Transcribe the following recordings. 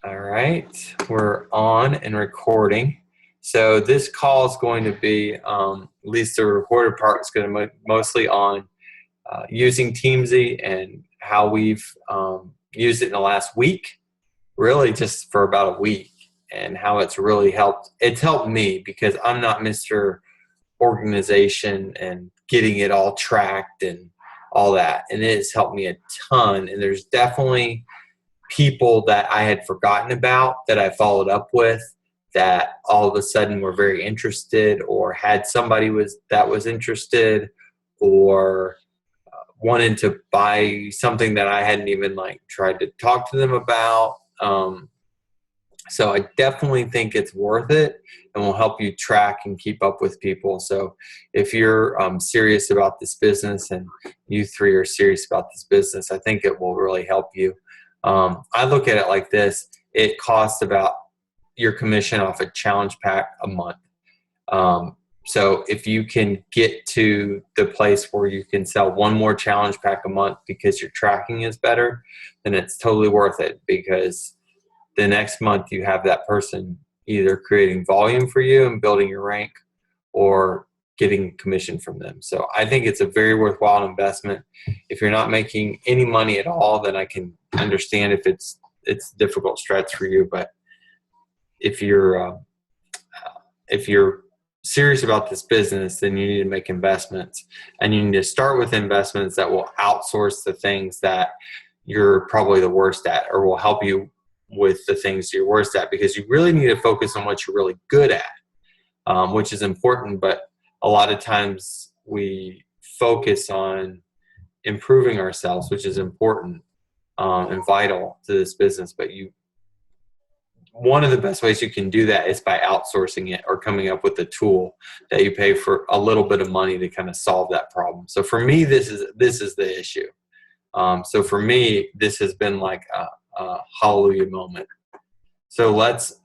All right, we're on and recording. So this call is going to be, at least the recorded part is going to mostly on using Teamzy and how we've used it in the last week, really just for about a week, and how it's really helped. It's helped me because I'm not Mr. Organization and getting it all tracked and all that. And it has helped me a ton. And there's definitely people that I had forgotten about that I followed up with that all of a sudden were very interested, or had somebody that was interested, or wanted to buy something that I hadn't even tried to talk to them about. So I definitely think it's worth it and will help you track and keep up with people. So if you're serious about this business, and you three are serious about this business, I think it will really help you. I look at it like this. It costs about your commission off a challenge pack a month. So if you can get to the place where you can sell one more challenge pack a month because your tracking is better, then it's totally worth it, because the next month you have that person either creating volume for you and building your rank, or getting commission from them. So I think it's a very worthwhile investment. If you're not making any money at all, then I can understand if it's a difficult stretch for you. But if you're serious about this business, then you need to make investments, and you need to start with investments that will outsource the things that you're probably the worst at, or will help you with the things you're worst at, because you really need to focus on what you're really good at, which is important. But a lot of times we focus on improving ourselves, which is important and vital to this business. But one of the best ways you can do that is by outsourcing it, or coming up with a tool that you pay for a little bit of money to kind of solve that problem. So for me, this is the issue. So for me, this has been like a hallelujah moment. So let's,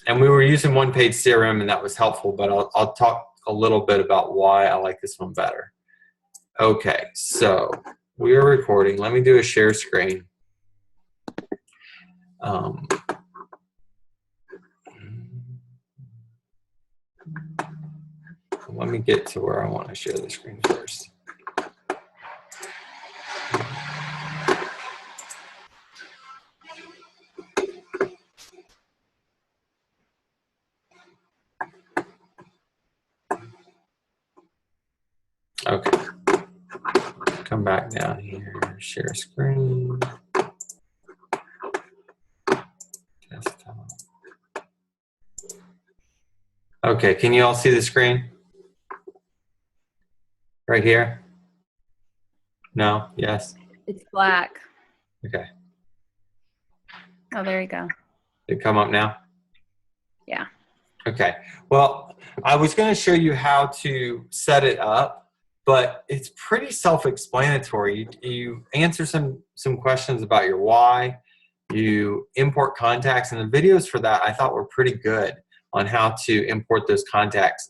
and we were using one-page CRM, and that was helpful, but I'll talk a little bit about why I like this one better. Okay, so we are recording. Let me do a share screen. Let me get to where I want to share the screen first. Okay, come back down here, share screen, desktop. Okay, can you all see the screen? Right here? No? Yes? It's black. Okay. Oh, there you go. Did it come up now? Yeah. Okay. Well, I was going to show you how to set it up, but it's pretty self-explanatory. You answer some questions about your why. You import contacts, and the videos for that I thought were pretty good on how to import those contacts.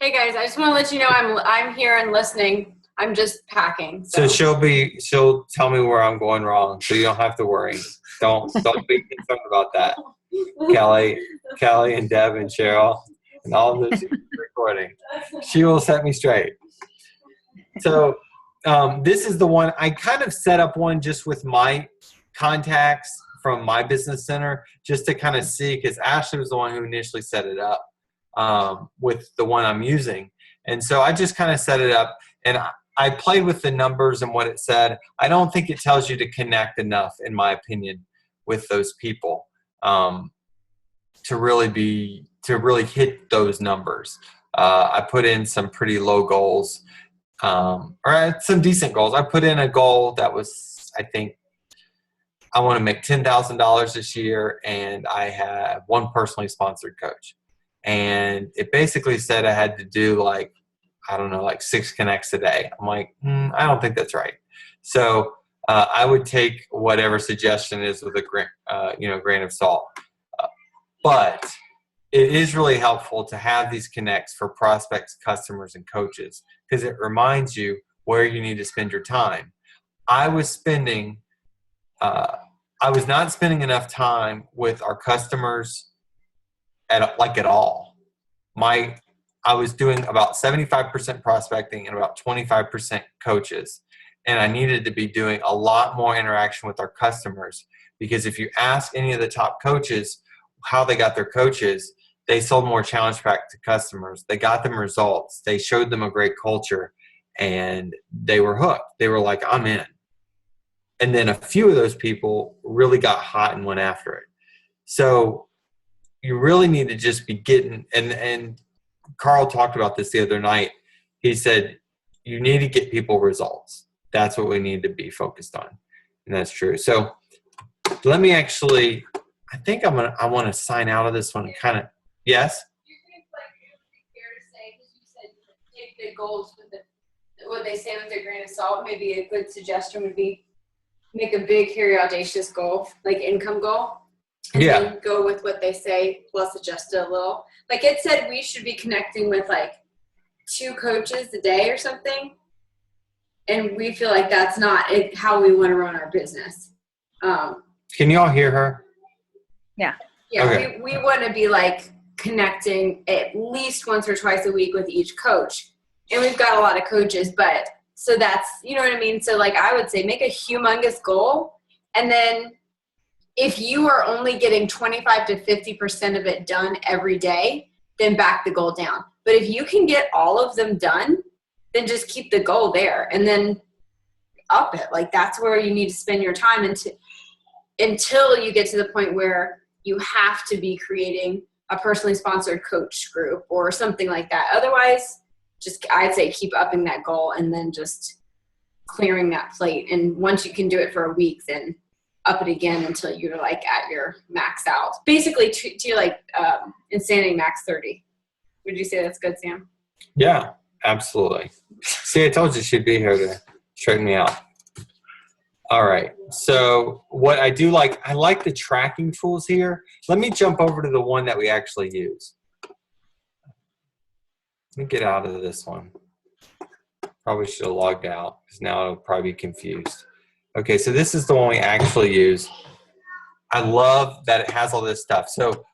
Hey guys, I just want to let you know I'm here and listening. I'm just packing. So she'll tell me where I'm going wrong, so you don't have to worry. Don't be concerned about that. Kelly and Deb and Cheryl and all of those recording. She will set me straight. So this is the one I kind of set up one just with my contacts from my business center, just to kind of see, because Ashley was the one who initially set it up with the one I'm using. And so I just kind of set it up, and I played with the numbers and what it said. I don't think it tells you to connect enough, in my opinion, with those people to really hit those numbers. I put in some pretty low goals, or some decent goals. I put in a goal that was, I think, I want to make $10,000 this year, and I have one personally sponsored coach. And it basically said I had to do like 6 connects a day. I'm like, I don't think that's right. So I would take whatever suggestion is with a grain of salt. But it is really helpful to have these connects for prospects, customers, and coaches, because it reminds you where you need to spend your time. I was spending I was not spending enough time with our customers at all. I was doing about 75% prospecting and about 25% coaches. And I needed to be doing a lot more interaction with our customers, because if you ask any of the top coaches how they got their coaches, they sold more challenge pack to customers. They got them results. They showed them a great culture, and they were hooked. They were like, I'm in. And then a few of those people really got hot and went after it. So you really need to just be getting, and Carl talked about this the other night. He said, you need to get people results. That's what we need to be focused on. And that's true. So let me actually, I think I want to sign out of this one and kind of, yes? Do you think it would be fair to say, because you said take the goals with what they say with a grain of salt, maybe a good suggestion would be make a big, hairy, audacious goal, like income goal, and then go with what they say plus adjust it a little. Like it said, we should be connecting with like 2 coaches a day or something, and we feel like that's not how we want to run our business. Can you all hear her? Yeah. Yeah, Okay. we want to be like connecting at least once or twice a week with each coach, and we've got a lot of coaches, but so that's, you know what I mean? So like I would say make a humongous goal, and then if you are only getting 25 to 50% of it done every day, then back the goal down. But if you can get all of them done, then just keep the goal there and then up it. Like that's where you need to spend your time until you get to the point where you have to be creating a personally sponsored coach group or something like that. Otherwise, just I'd say keep upping that goal and then just clearing that plate. And once you can do it for a week, then up it again until you're like at your max out. Basically to your like insanity max 30. Would you say that's good, Sam? Yeah, absolutely. See, I told you she'd be here to straighten me out. All right. So what I do like, I like the tracking tools here. Let me jump over to the one that we actually use. Let me get out of this one. Probably should have logged out because now I'll probably be confused. Okay, so this is the one we actually use. I love that it has all this stuff. So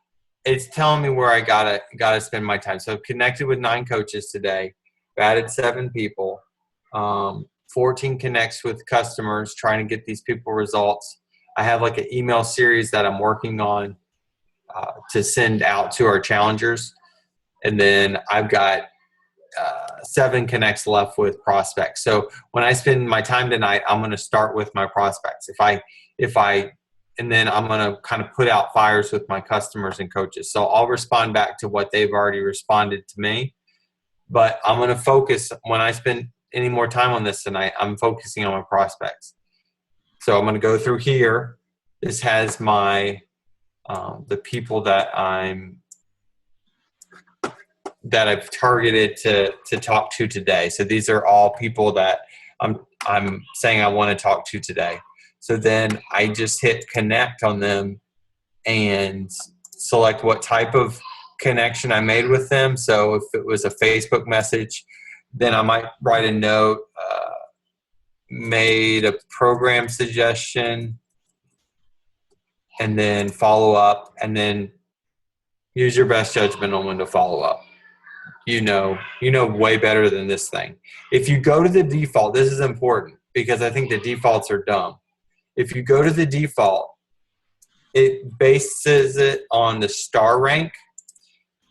it's telling me where I gotta spend my time. So I've connected with 9 coaches today. I've added 7 people. 14 connects with customers, trying to get these people results. I have like an email series that I'm working on to send out to our challengers. And then I've got 7 connects left with prospects. So when I spend my time tonight, I'm going to start with my prospects. And then I'm going to kind of put out fires with my customers and coaches. So I'll respond back to what they've already responded to me. But I'm going to focus, when I spend any more time on this tonight, I'm focusing on my prospects. So I'm going to go through here. This has my, the people that I've targeted to talk to today. So these are all people that I'm saying I want to talk to today. So then I just hit connect on them and select what type of connection I made with them. So if it was a Facebook message, then I might write a note, made a program suggestion, and then follow up, and then use your best judgment on when to follow up. You know way better than this thing. If you go to the default, this is important because I think the defaults are dumb. If you go to the default, it bases it on the star rank.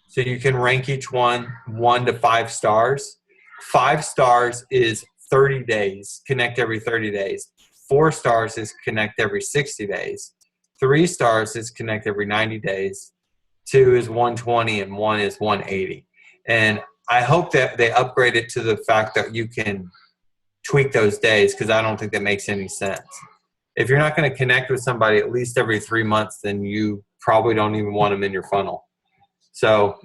So you can rank each one 1 to 5 stars. 5 stars is 30 days, connect every 30 days. 4 stars is connect every 60 days. 3 stars is connect every 90 days. 2 is 120 and 1 is 180. And I hope that they upgrade it to the fact that you can tweak those days, because I don't think that makes any sense. If you're not going to connect with somebody at least every 3 months, then you probably don't even want them in your funnel. So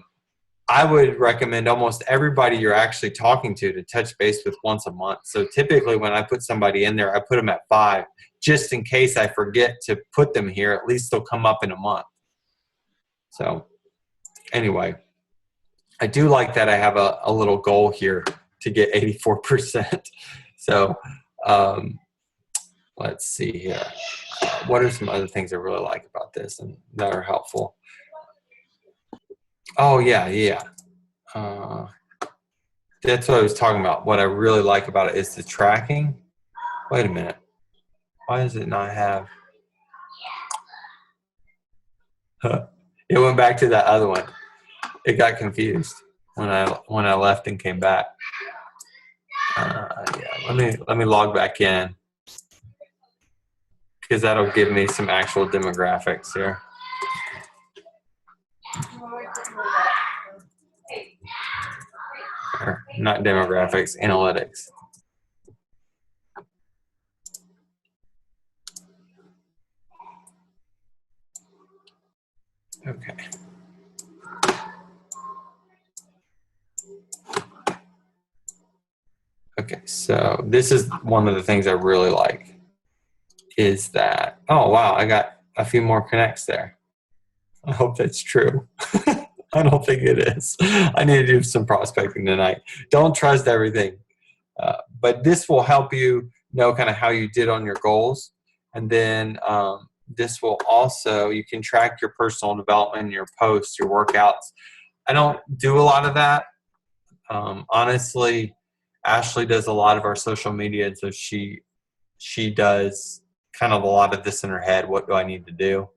I would recommend almost everybody you're actually talking to touch base with once a month. So typically when I put somebody in there, I put them at 5, just in case I forget to put them here. At least they'll come up in a month. So anyway, I do like that I have a little goal here to get 84%. So let's see here. What are some other things I really like about this and that are helpful? Oh, yeah. That's what I was talking about. What I really like about it is the tracking. Wait a minute. Why does it not have? It went back to that other one. It got confused when I left and came back. Yeah, let me log back in because that'll give me some actual demographics here. Or not demographics, analytics. Okay. Okay, so this is one of the things I really like is that, oh wow, I got a few more connects there. I hope that's true. I don't think it is. I need to do some prospecting tonight. Don't trust everything. But this will help you know kind of how you did on your goals. And then this will also, you can track your personal development, your posts, your workouts. I don't do a lot of that. Honestly, Ashley does a lot of our social media, and so she does kind of a lot of this in her head. What do I need to do?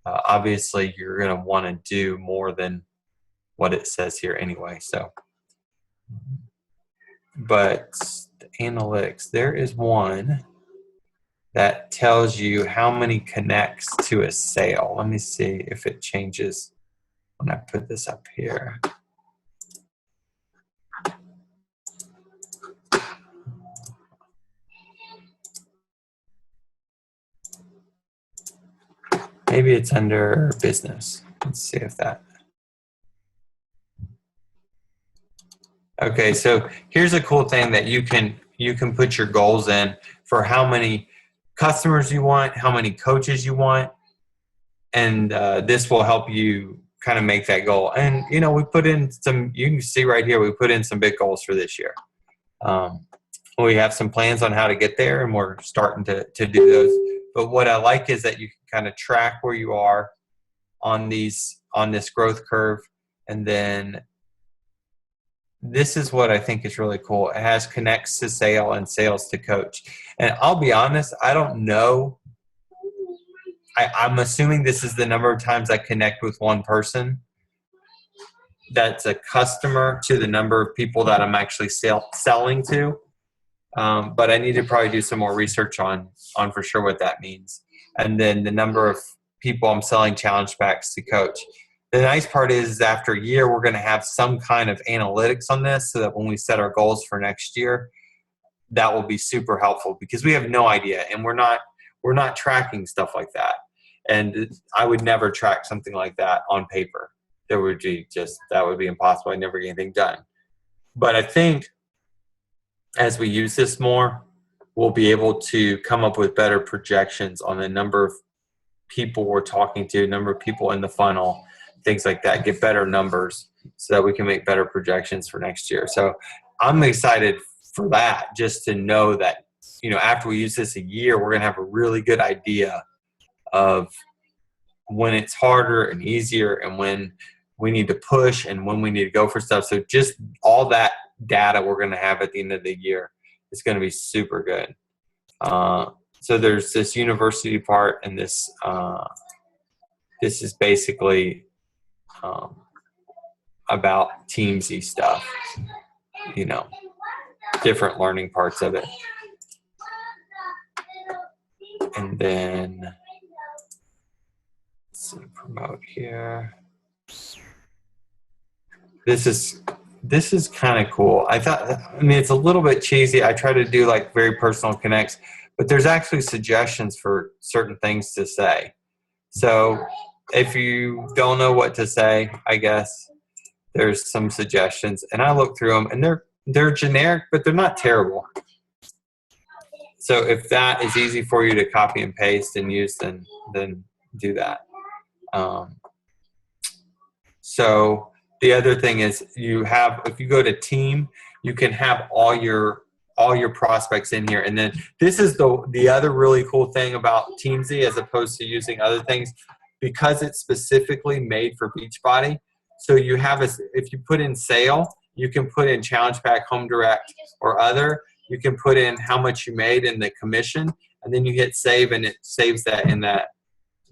Obviously, you're going to want to do more than what it says here anyway. So, but the analytics, there is one that tells you how many connects to a sale. Let me see if it changes when I put this up here. Maybe it's under business. Let's see if that. Okay, so here's a cool thing that you can put your goals in for how many customers you want, how many coaches you want, and this will help you kind of make that goal. And you know, we put in some. You can see right here, we put in some big goals for this year. We have some plans on how to get there, and we're starting to do those. But what I like is that you can kind of track where you are on this growth curve, and then this is what I think is really cool. It has connects to sale and sales to coach. And I'll be honest, I don't know. I'm assuming this is the number of times I connect with one person that's a customer to the number of people that I'm actually selling to. But I need to probably do some more research on for sure what that means. And then the number of people I'm selling challenge packs to coach. The nice part is after a year, we're going to have some kind of analytics on this so that when we set our goals for next year, that will be super helpful because we have no idea and we're not tracking stuff like that. And I would never track something like that on paper. That would be impossible. I'd never get anything done. But I think as we use this more, we'll be able to come up with better projections on the number of people we're talking to, number of people in the funnel, things like that, get better numbers so that we can make better projections for next year. So I'm excited for that, just to know that, you know, after we use this a year, we're going to have a really good idea of when it's harder and easier and when we need to push and when we need to go for stuff. So just all that data we're going to have at the end of the year is going to be super good. So there's this university part, and this is basically about Teamzy stuff, you know, different learning parts of it. And then let's see, promote here. This is kind of cool. I mean, it's a little bit cheesy. I try to do like very personal connects, but there's actually suggestions for certain things to say. So if you don't know what to say, I guess there's some suggestions, and I look through them, and they're generic, but they're not terrible. So if that is easy for you to copy and paste and use, then do that. So the other thing is if you go to team, you can have all your all your prospects in here. And then this is the other really cool thing about Teamzy as opposed to using other things, because it's specifically made for Beachbody. So you have if you put in sale, you can put in Challenge Pack, Home Direct, or other. You can put in how much you made in the commission, and then you hit save, and it saves that in the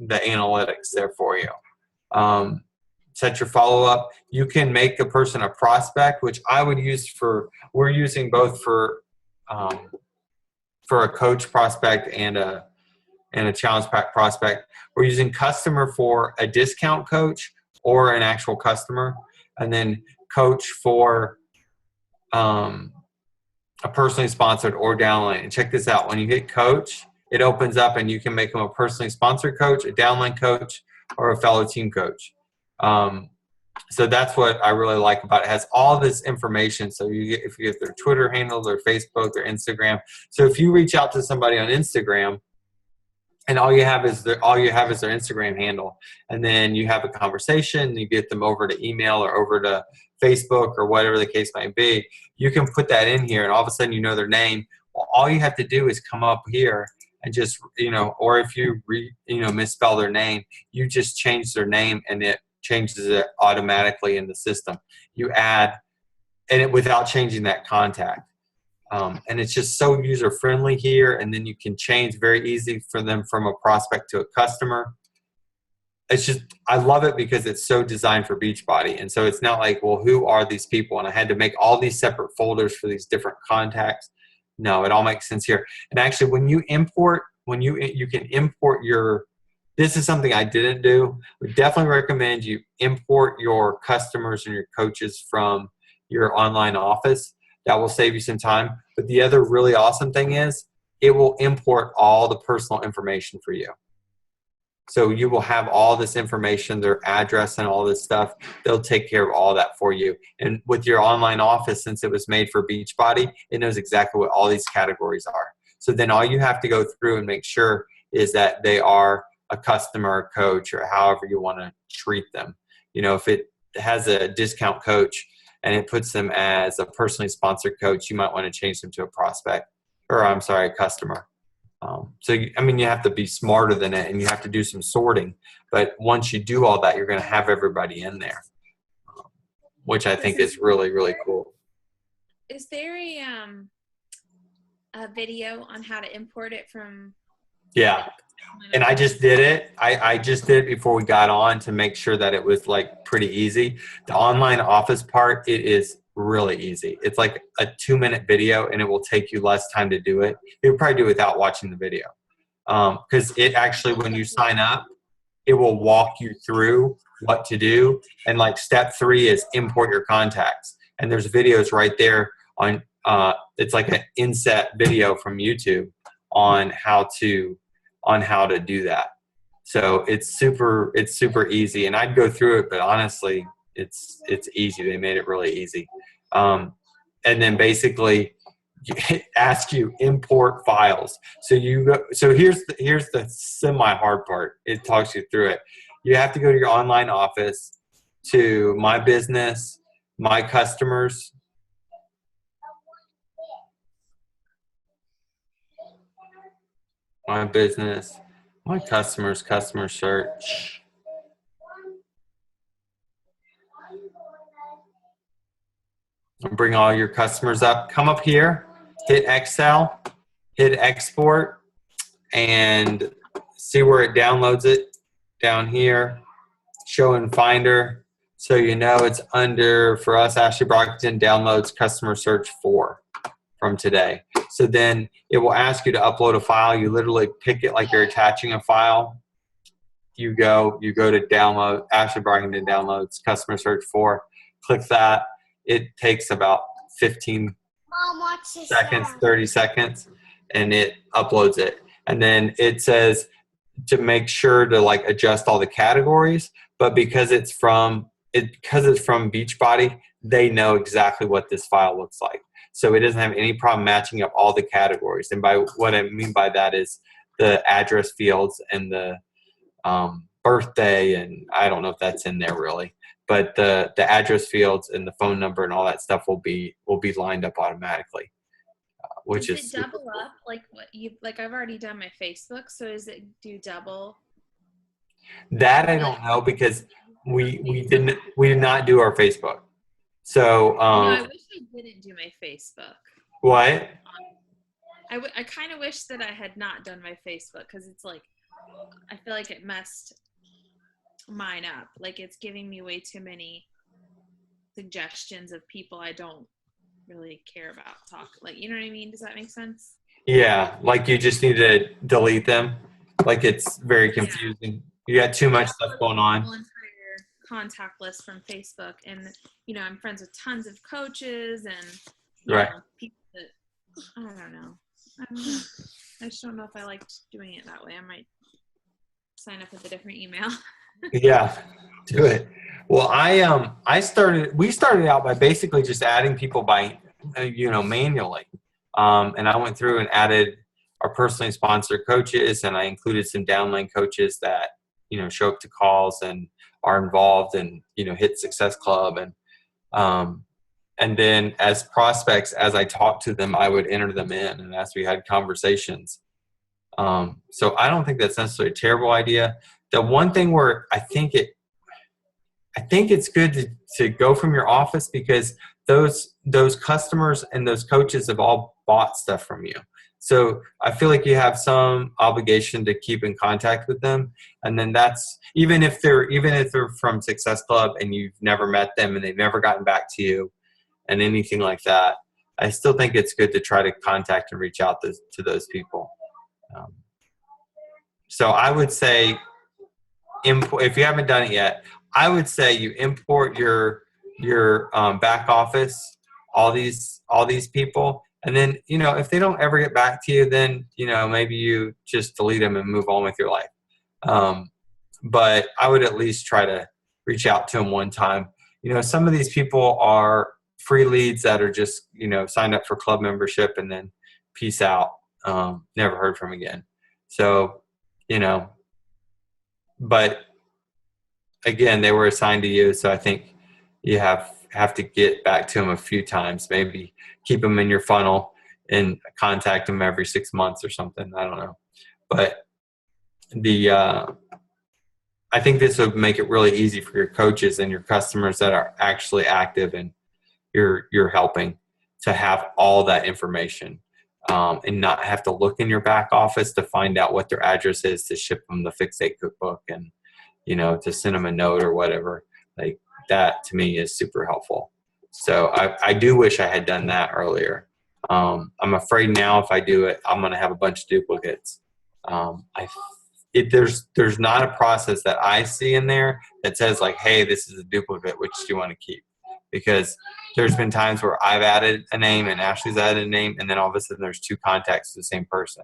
analytics there for you. Set your follow-up. You can make a person a prospect, which I would use we're using both for a coach prospect and a Challenge Pack prospect. We're using customer for a discount coach or an actual customer, and then coach for a personally sponsored or downline. And check this out. When you hit coach, it opens up and you can make them a personally sponsored coach, a downline coach, or a fellow team coach. So that's what I really like about it. It has all this information. So if you get their Twitter handle, their Facebook, their Instagram. So if you reach out to somebody on Instagram, and all you have is their Instagram handle, and then you have a conversation, and you get them over to email or over to Facebook or whatever the case might be, you can put that in here, and all of a sudden you know their name. Well, all you have to do is come up here and just, or if you misspell their name, you just change their name, and it changes it automatically in the system. You add, without changing that contact. And it's just so user friendly here, and then you can change very easy for them from a prospect to a customer. It's just, I love it because it's so designed for Beachbody. And so it's not like, well, who are these people? And I had to make all these separate folders for these different contacts. No, it all makes sense here. And actually, when you import, you can import this is something I didn't do. We definitely recommend you import your customers and your coaches from your online office. That will save you some time. But the other really awesome thing is it will import all the personal information for you. So you will have all this information, their address and all this stuff. They'll take care of all that for you. And with your online office, since it was made for Beachbody, it knows exactly what all these categories are. So then all you have to go through and make sure is that they are a customer, a coach, or however you want to treat them. If it has a discount coach and it puts them as a personally sponsored coach, you might want to change them to a a customer. You have to be smarter than it, and you have to do some sorting. But once you do all that, you're going to have everybody in there, which I think is really, really cool. Is there a video on how to import it from? Yeah. And I just did it. I just did it before we got on to make sure that it was pretty easy. The online office part, it is really easy. It's like a 2-minute video, and it will take you less time to do it. You'll probably do it without watching the video. Because it actually, when you sign up, it will walk you through what to do. And step 3 is import your contacts. And there's videos right there on, it's like an inset video from YouTube on how to do that. So it's super easy, and I'd go through it, but honestly, it's easy. They made it really easy. And then basically ask you import files. So here's the semi hard part. It talks you through it. You have to go to your online office, to My Business, My Customers. My Business, My Customers, Customer Search. And bring all your customers up. Come up here, hit Excel, hit Export, and see where it downloads it down here. Show in Finder. So it's under, for us, Ashley Brockington, downloads Customer Search 4 from today. So then it will ask you to upload a file. You literally pick it like you're attaching a file. You go to download, Ashley Brockington downloads Customer Search 4. Click that. It takes about 15 seconds, 30 seconds, and it uploads it. And then it says to make sure to adjust all the categories, but because it's from Beachbody, they know exactly what this file looks like. So it doesn't have any problem matching up all the categories. And by what I mean by that is the address fields and the birthday, and I don't know if that's in there really, but the address fields and the phone number and all that stuff will be lined up automatically. which Does is it super double cool. up like what you like? I've already done my Facebook, so is it do double? That I don't know because we did not do our Facebook. So I know. I wish I didn't do my Facebook. what? I kind of wish that I had not done my Facebook because it's like I feel like it messed mine up. Like it's giving me way too many suggestions of people I don't really care about. Talk like you know what I mean? Does that make sense? Yeah, like you just need to delete them. Like it's very confusing. You got too I much stuff uploaded going my on. whole entire contact list from Facebook, and I'm friends with tons of coaches and Right. people that I don't know. I just don't know if I liked doing it that way. I might sign up with a different email. Yeah, do it. Well, we started out by basically just adding people by, manually. And I went through and added our personally sponsored coaches, and I included some downline coaches that, show up to calls and are involved and, hit Success Club. And then as prospects, as I talked to them, I would enter them in, and as we had conversations. So I don't think that's necessarily a terrible idea. The one thing where I think it's good to go from your office because those customers and those coaches have all bought stuff from you. So I feel like you have some obligation to keep in contact with them. And then that's even if they're from Success Club and you've never met them and they've never gotten back to you and anything like that, I still think it's good to try to contact and reach out to those people. So I would say if you haven't done it yet, I would say you import your back office, all these people, and then if they don't ever get back to you, then maybe you just delete them and move on with your life. But I would at least try to reach out to them one time. Some of these people are free leads that are just signed up for club membership and then peace out, never heard from again. So but again, they were assigned to you, so I think you have to get back to them a few times. Maybe keep them in your funnel and contact them every 6 months or something. I don't know, but I think this would make it really easy for your coaches and your customers that are actually active and you're helping to have all that information and not have to look in your back office to find out what their address is to ship them the Fix 8 cookbook and to send them a note or whatever. Like that to me is super helpful. So I do wish I had done that earlier. I'm afraid now if I do it, I'm going to have a bunch of duplicates. There's not a process that I see in there that says like, hey, this is a duplicate, which do you want to keep? Because there's been times where I've added a name and Ashley's added a name, and then all of a sudden there's two contacts to the same person.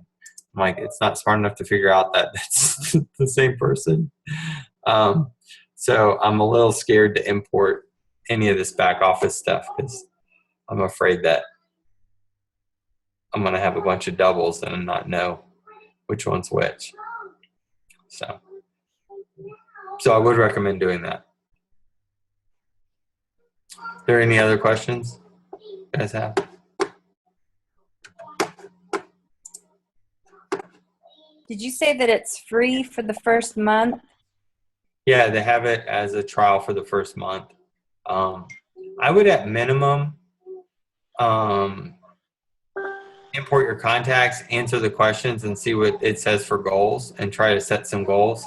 I'm like, it's not smart enough to figure out that that's the same person. So I'm a little scared to import any of this back office stuff because I'm afraid that I'm going to have a bunch of doubles and not know which one's which. So I would recommend doing that. Are there any other questions you guys have? Did you say that it's free for the first month? Yeah, they have it as a trial for the first month. I would at minimum import your contacts, answer the questions, and see what it says for goals and try to set some goals.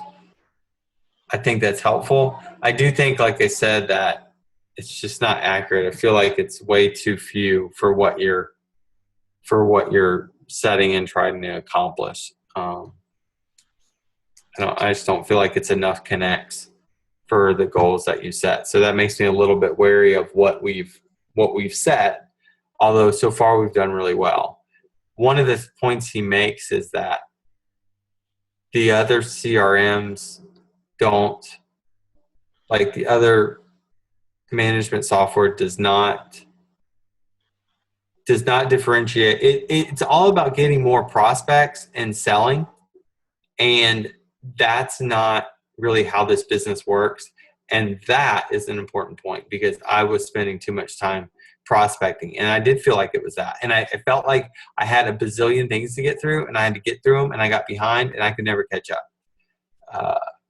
I think that's helpful. I do think, like I said, that it's just not accurate. I feel like it's way too few for what you're setting and trying to accomplish. I just don't feel like it's enough connects for the goals that you set. So that makes me a little bit wary of what we've set, although so far we've done really well. One of the points he makes is that the other CRMs don't, like the other management software does not differentiate. It's all about getting more prospects and selling, and that's not really how this business works. And that is an important point because I was spending too much time prospecting. And I did feel like it was that. And I felt like I had a bazillion things to get through, and I had to get through them, and I got behind, and I could never catch up.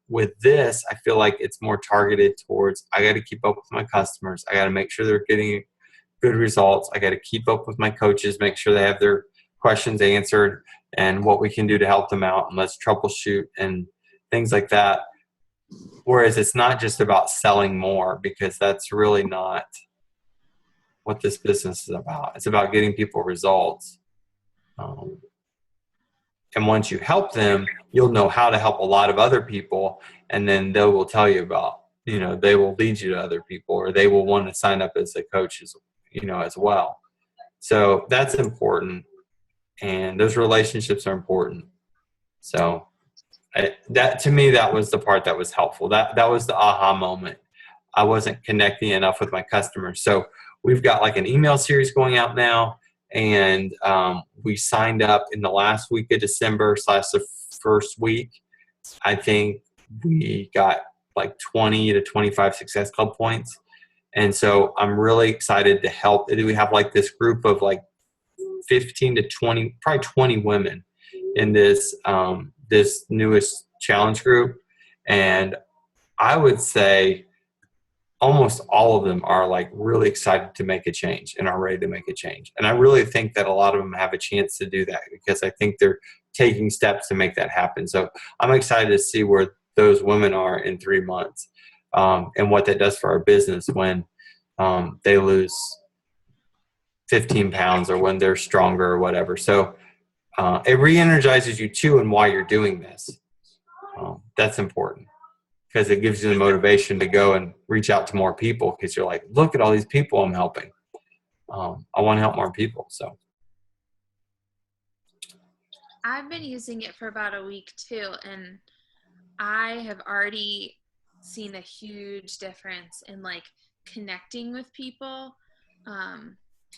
With this, I feel like it's more targeted towards, I got to keep up with my customers. I got to make sure they're getting good results. I got to keep up with my coaches, make sure they have their questions answered and what we can do to help them out, and let's troubleshoot and things like that. Whereas it's not just about selling more, because that's really not what this business is about. It's about getting people results. And once you help them, you'll know how to help a lot of other people, and then they will tell you about, they will lead you to other people, or they will want to sign up as a coach as well. So that's important, and those relationships are important. So that, to me, that was the part that was helpful. That was the aha moment. I wasn't connecting enough with my customers. So we've got like an email series going out now, and we signed up in the last week of December / the first week. I think we got like 20 to 25 Success Club points. And so I'm really excited to help. We have like this group of like 15 to 20, probably 20 women in this this newest challenge group. And I would say almost all of them are like really excited to make a change and are ready to make a change. And I really think that a lot of them have a chance to do that, because I think they're taking steps to make that happen. So I'm excited to see where those women are in 3 months, and what that does for our business when they lose 15 pounds or when they're stronger or whatever. So it re-energizes you too, and why you're doing this. That's important, because it gives you the motivation to go and reach out to more people, because you're like, look at all these people I'm helping. I want to help more people. So I've been using it for about a week too, and I have already seen a huge difference in like connecting with people,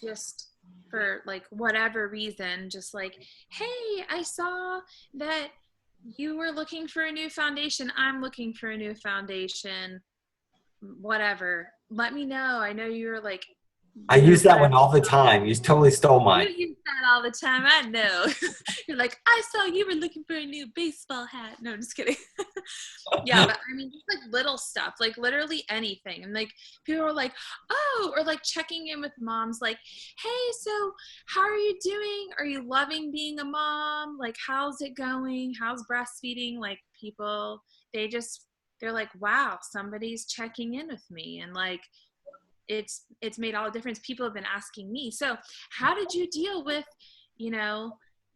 just for like whatever reason, just like, hey, I saw that you were looking for a new foundation. I'm looking for a new foundation. Whatever. Let me know. I know you were like. I use that one all the time. You totally stole mine. You use that all the time. I know. You're like, I saw you were looking for a new baseball hat. No, I'm just kidding. Yeah, but I mean, just like little stuff, like literally anything. And like people are like, oh, or like checking in with moms, like, hey, so how are you doing? Are you loving being a mom? Like, how's it going? How's breastfeeding? Like people, they're like, wow, somebody's checking in with me. And like, it's made all the difference. People have been asking me, so how did you deal with,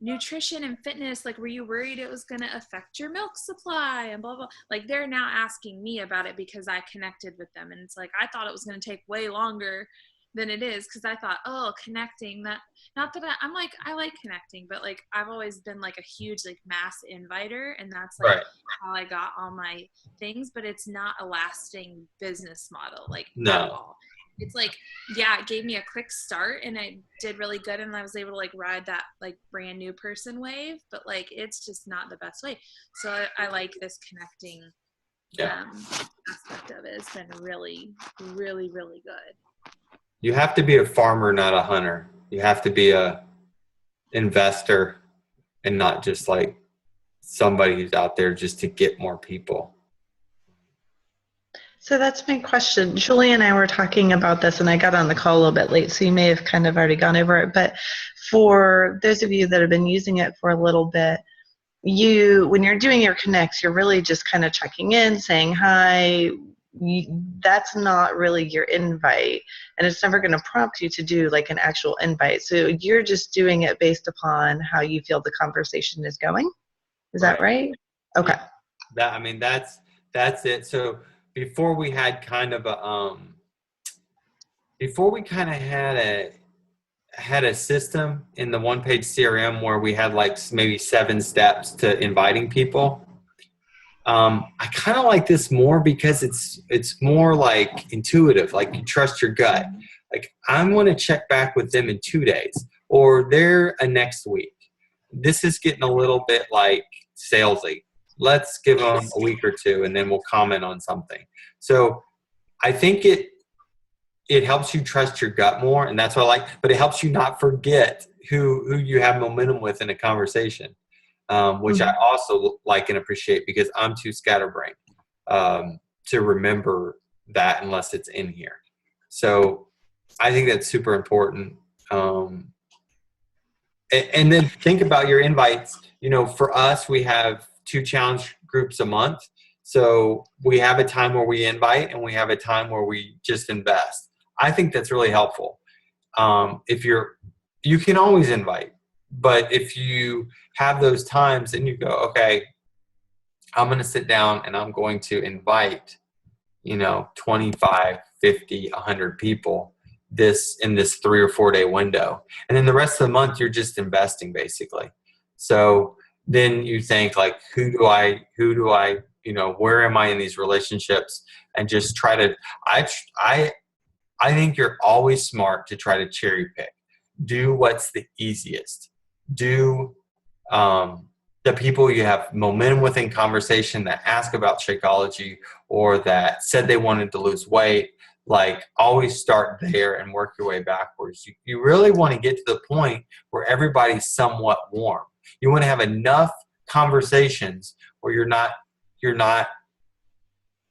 nutrition and fitness? Like, were you worried it was going to affect your milk supply and blah, blah. Like, they're now asking me about it because I connected with them. And it's like, I thought it was going to take way longer than it is, because I thought, oh, connecting, that, not that I'm like, I like connecting, but like I've always been like a huge like mass inviter, and that's like Right. how I got all my things. But it's not a lasting business model, like No. at all. It's like, yeah, it gave me a quick start and I did really good, and I was able to like ride that like brand new person wave, but like it's just not the best way. So I like this connecting aspect of it. It's been really, really, really good. You have to be a farmer, not a hunter. You have to be a investor, and not just like somebody who's out there just to get more people. So that's my question. Julie and I were talking about this, and I got on the call a little bit late, so you may have kind of already gone over it. But for those of you that have been using it for a little bit, when you're doing your connects, you're really just kind of checking in, saying hi. That's not really your invite, and it's never going to prompt you to do like an actual invite. So you're just doing it based upon how you feel the conversation is going. Is that right? Okay. That's it. So before we had kind of had a system in the one-page CRM where we had like maybe 7 steps to inviting people. I kind of like this more because it's more like intuitive, like you trust your gut. Like, I'm going to check back with them in 2 days, or they're next week. This is getting a little bit like salesy. Let's give them a week or two, and then we'll comment on something. So I think it it helps you trust your gut more, and that's what I like. But it helps you not forget who you have momentum with in a conversation, which I also like and appreciate because I'm too scatterbrained to remember that unless it's in here. So I think that's super important. And then think about your invites. You know, for us, we have 2 challenge groups a month. So we have a time where we invite and we have a time where we just invest. I think that's really helpful. You can always invite, but if you have those times and you go, okay, I'm going to sit down and I'm going to invite, 25, 50, 100 people in this 3 or 4 day window. And then the rest of the month, you're just investing basically. So then you think like, who do I, where am I in these relationships? And just try to, I think you're always smart to try to cherry pick. Do what's the easiest. Do the people you have momentum with in conversation that ask about Shakeology or that said they wanted to lose weight. Like always start there and work your way backwards. You really want to get to the point where everybody's somewhat warm. You want to have enough conversations where you're not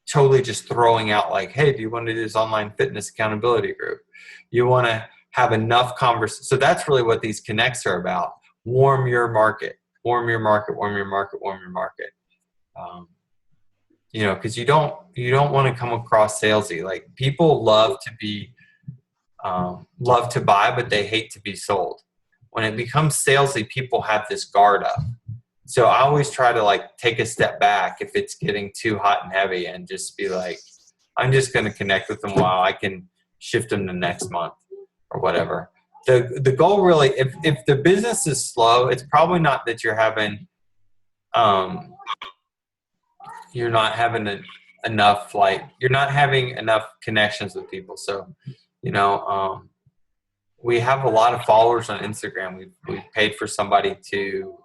totally just throwing out like, hey, do you want to do this online fitness accountability group? You want to have enough conversation. So that's really what these connects are about. Warm your market, warm your market, warm your market, warm your market. Because you don't want to come across salesy. Like people love to buy, but they hate to be sold. When it becomes salesy, people have this guard up. So I always try to like take a step back if it's getting too hot and heavy and just be like, I'm just going to connect with them while I can shift them to next month or whatever. The goal really, if the business is slow, it's probably not that you're having, you're not having enough, like you're not having enough connections with people. So, we have a lot of followers on Instagram. We've paid for somebody to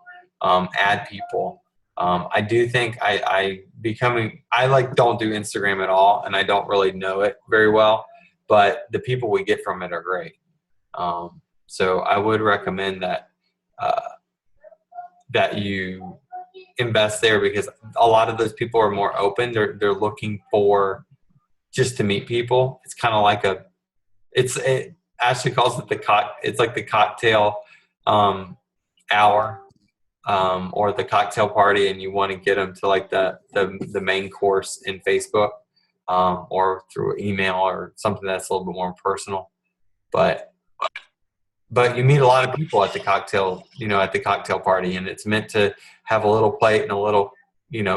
add people. I do think I don't do Instagram at all, and I don't really know it very well, but the people we get from it are great. So I would recommend that you invest there because a lot of those people are more open. They're looking for just to meet people. It's kind of like Ashley calls it it's like the cocktail hour. Or the cocktail party, and you want to get them to like the main course in Facebook or through email or something that's a little bit more personal. But you meet a lot of people at the cocktail party, and it's meant to have a little plate and a little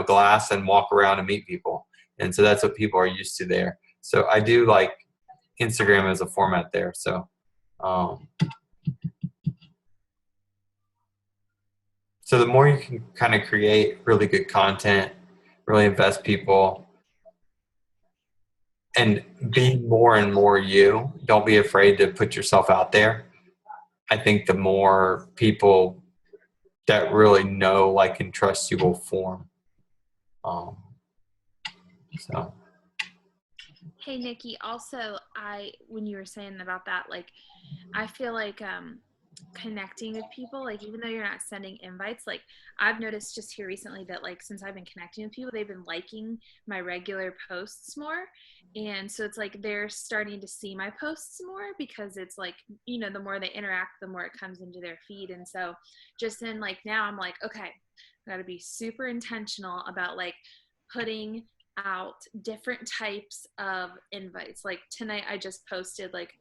glass and walk around and meet people. And so that's what people are used to there. So I do like Instagram as a format there. So. So the more you can kind of create really good content, really invest people, and be more and more you, don't be afraid to put yourself out there. I think the more people that really know, like, and trust you will form. So. Hey, Nikki, also, when you were saying about that, like, I feel like connecting with people, like even though you're not sending invites, like I've noticed just here recently that like since I've been connecting with people, they've been liking my regular posts more, and so it's like they're starting to see my posts more because it's like the more they interact, the more it comes into their feed. And so just then, like now I'm like, okay, I gotta be super intentional about like putting out different types of invites. Like tonight I just posted like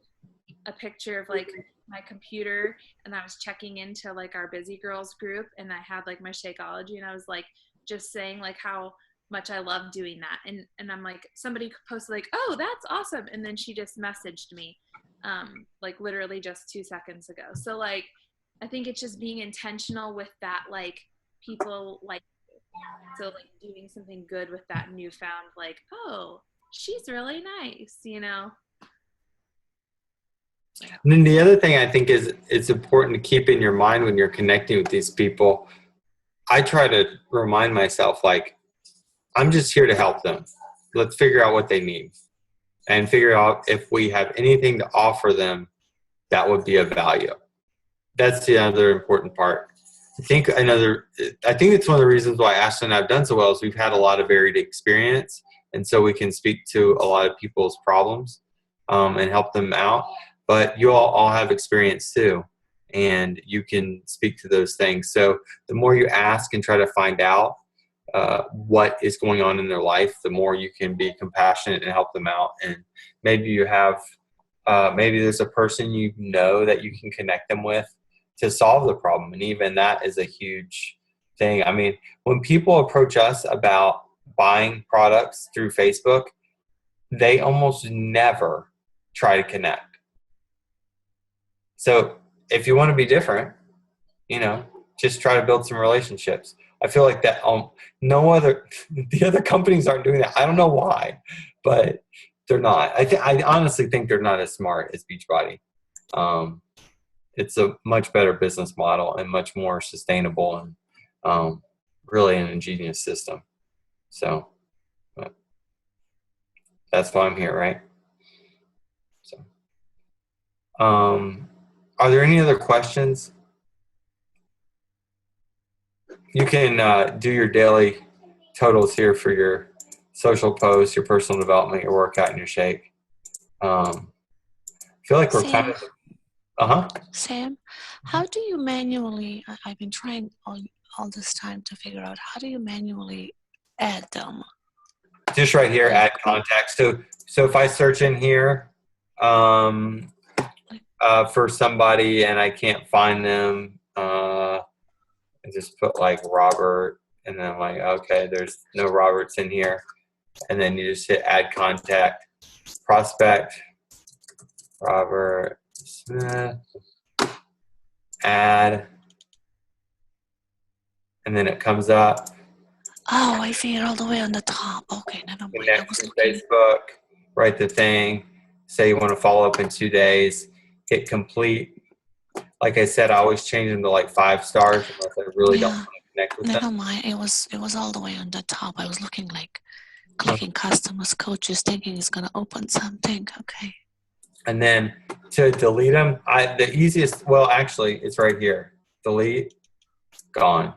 a picture of like my computer, and I was checking into like our Busy Girls group, and I had like my Shakeology, and I was like just saying like how much I love doing that, and I'm like, somebody posted like, oh, that's awesome, and then she just messaged me like literally just 2 seconds ago. So like I think it's just being intentional with that, like people like, so like doing something good with that newfound like, oh, she's really nice, And then the other thing I think is it's important to keep in your mind when you're connecting with these people. I try to remind myself, like, I'm just here to help them. Let's figure out what they need. and figure out if we have anything to offer them that would be of value. That's the other important part. I think it's one of the reasons why Ashley and I have done so well is we've had a lot of varied experience, and so we can speak to a lot of people's problems and help them out. But you all have experience too, and you can speak to those things. So the more you ask and try to find out what is going on in their life, the more you can be compassionate and help them out. And maybe you have, maybe there's a person you know that you can connect them with to solve the problem. And even that is a huge thing. I mean, when people approach us about buying products through Facebook, they almost never try to connect. So if you want to be different, just try to build some relationships. I feel like that the other companies aren't doing that. I don't know why, but they're not. I honestly think they're not as smart as Beachbody. It's a much better business model and much more sustainable and really an ingenious system. So that's why I'm here, right? So, are there any other questions? You can do your daily totals here for your social posts, your personal development, your workout, and your shake. I feel like we're kind of... Sam, how do you manually, I've been trying all this time to figure out, how do you manually add them? Just right here, add contacts. So if I search in here for somebody and I can't find them, I just put like Robert, and then I'm like, okay, there's no Roberts in here. And then you just hit add contact, prospect, Robert Smith, add, and then it comes up. Oh, I see it all the way on the top. Okay, never mind. Connect to Facebook, write the thing, say you want to follow up in 2 days, hit complete. Like I said, I always change them to like 5 stars unless I really don't want to connect with them. Never mind. It was all the way on the top. I was looking like clicking customers, coaches, thinking it's gonna open something. Okay. And then to delete them, the easiest, well, actually, it's right here. Delete, gone.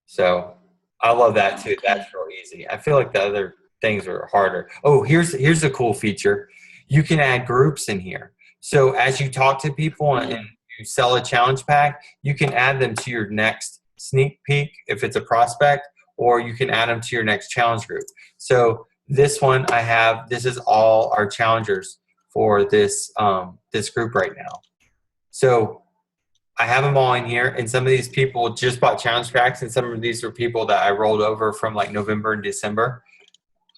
So I love that too. Okay. That's real easy. I feel like the other things are harder. Oh, here's a cool feature. You can add groups in here. So as you talk to people and you sell a challenge pack, you can add them to your next sneak peek if it's a prospect, or you can add them to your next challenge group. So this one this is all our challengers for this this group right now. So I have them all in here, and some of these people just bought challenge packs, and some of these are people that I rolled over from like November and December.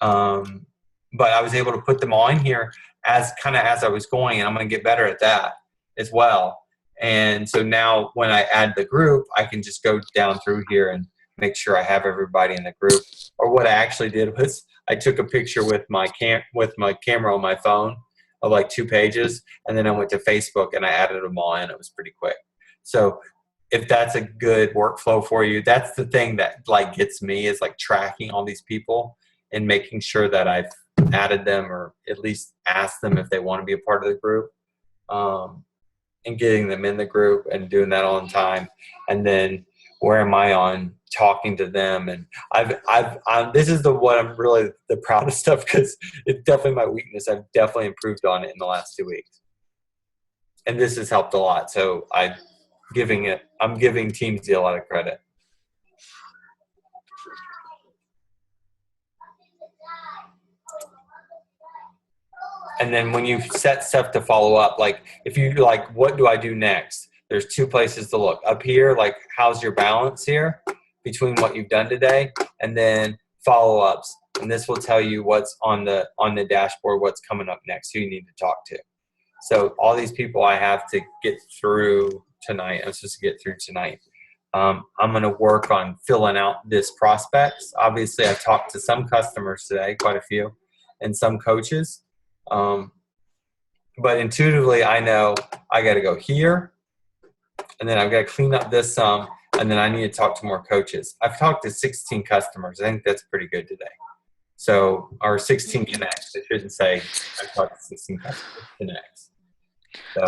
But I was able to put them all in here as I was going, and I'm going to get better at that as well. And so now when I add the group, I can just go down through here and make sure I have everybody in the group. Or what I actually did was I took a picture with my camera on my phone of like 2 pages, and then I went to Facebook and I added them all in. It was pretty quick. So if that's a good workflow for you, that's the thing that like gets me, is like tracking all these people and making sure that I've added them, or at least asked them if they want to be a part of the group, and getting them in the group and doing that all in time. And then where am I on talking to them? And this is what I'm really the proudest of, because it's definitely my weakness. I've definitely improved on it in the last 2 weeks, and this has helped a lot. So I'm giving Teamzy a lot of credit. And then when you set stuff to follow up, like if you like, what do I do next? There's 2 places to look. Up here, like how's your balance here between what you've done today, and then follow-ups. And this will tell you what's on the dashboard, what's coming up next, who you need to talk to. So all these people I have to get through tonight. I'm supposed to get through tonight. I'm going to work on filling out this prospects. Obviously, I talked to some customers today, quite a few, and some coaches. But intuitively, I know I got to go here, and then I've got to clean up this some, and then I need to talk to more coaches. I've talked to 16 customers. I think that's pretty good today. So, or 16 connects. It shouldn't say I talked to 16 customers connects.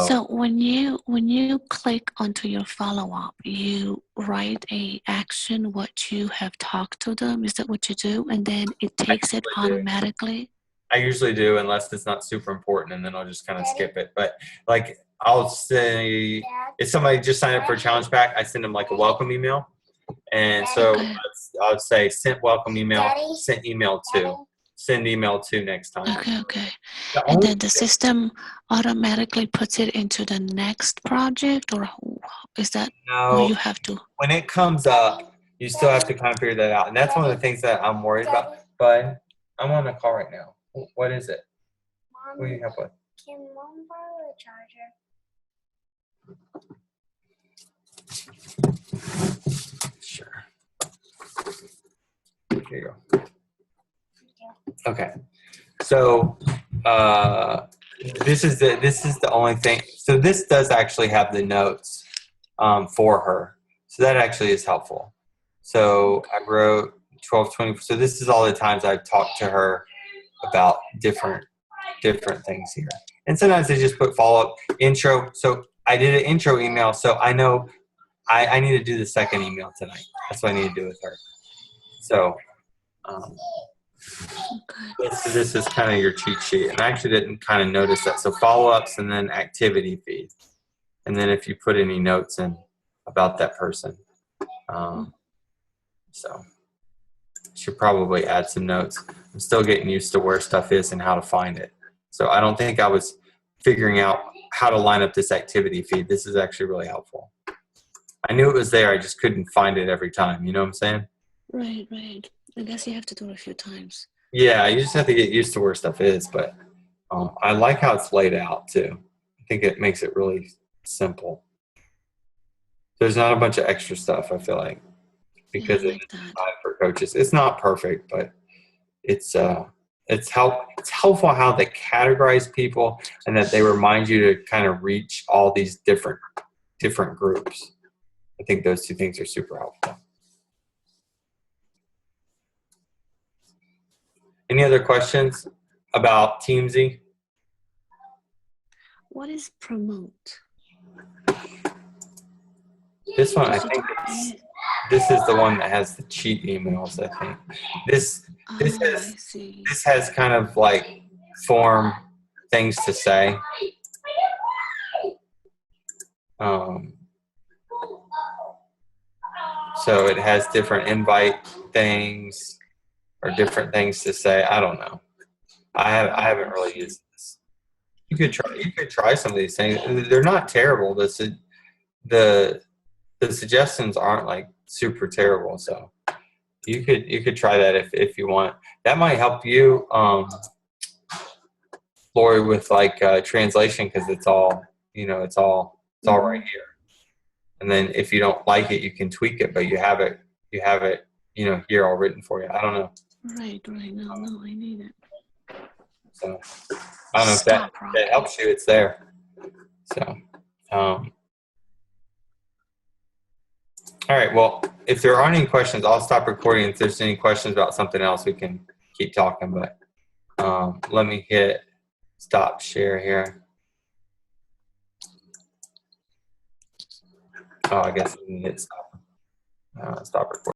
So when you click onto your follow-up, you write a action what you have talked to them. Is that what you do? And then it takes it automatically? I usually do, unless it's not super important, and then I'll just kind of skip it. But like I'll say, if somebody just signed up for a challenge pack, I send them like a welcome email. And so Okay. I would say sent welcome email, send email to next time. Okay. And then the system automatically puts it into the next project, or is that, or No, you have to? when it comes up, you still have to kind of figure that out. And that's one of the things that I'm worried about. But I'm on a call right now. What is it? What do you help with? Can Mom borrow the charger? Sure. Here you go. Okay. So this is the only thing. So this does actually have the notes for her. So that actually is helpful. So I wrote 12:20. So this is all the times I've talked to her about different things here. And sometimes they just put follow-up intro. So I did an intro email. So I know I need to do the second email tonight. That's what I need to do with her. So this is kind of your cheat sheet. And I actually didn't kind of notice that. So follow-ups and then activity feed. And then if you put any notes in about that person. So should probably add some notes. I'm still getting used to where stuff is and how to find it. So I don't think I was figuring out how to line up this activity feed. This is actually really helpful. I knew it was there. I just couldn't find it every time. You know what I'm saying? Right. I guess you have to do it a few times. Yeah, you just have to get used to where stuff is. But I like how it's laid out too. I think it makes it really simple. There's not a bunch of extra stuff, I feel like, because Yeah, I like it's that. designed for coaches. It's not perfect, but it's helpful how they categorize people and that they remind you to kind of reach all these different groups. I think those two things are super helpful. Any other questions about Teamzy? What is promote? This one, I Did you think do- this is the one that has the cheat emails. I think this I see. has kind of like form things to say. So it has different invite things or different things to say. I don't know. I haven't really used this. You could try some of these things. They're not terrible. The suggestions aren't like super terrible. So you could try that if you want. That might help you, Lori, with like translation, because it's all right here. And then if you don't like it, you can tweak it, but you have it here all written for you. I don't know. Right. No, I need it. So I don't know if that helps you. It's there. So, all right. Well, if there aren't any questions, I'll stop recording. If there's any questions about something else, we can keep talking. But let me hit stop share here. Oh, I guess we can hit stop recording.